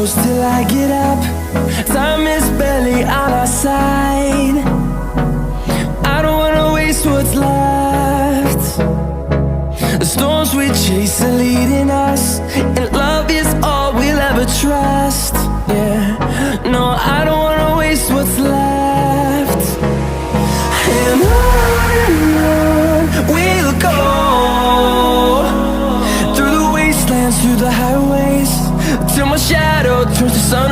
close till I get up. Time is barely on our side. I don't wanna waste what's left. The storms we chase are leading us, and love is all we'll ever trust. Yeah, no, I don't wanna waste what's left. And on we'll go, through the wastelands, through the highways, till my shadow turns to sun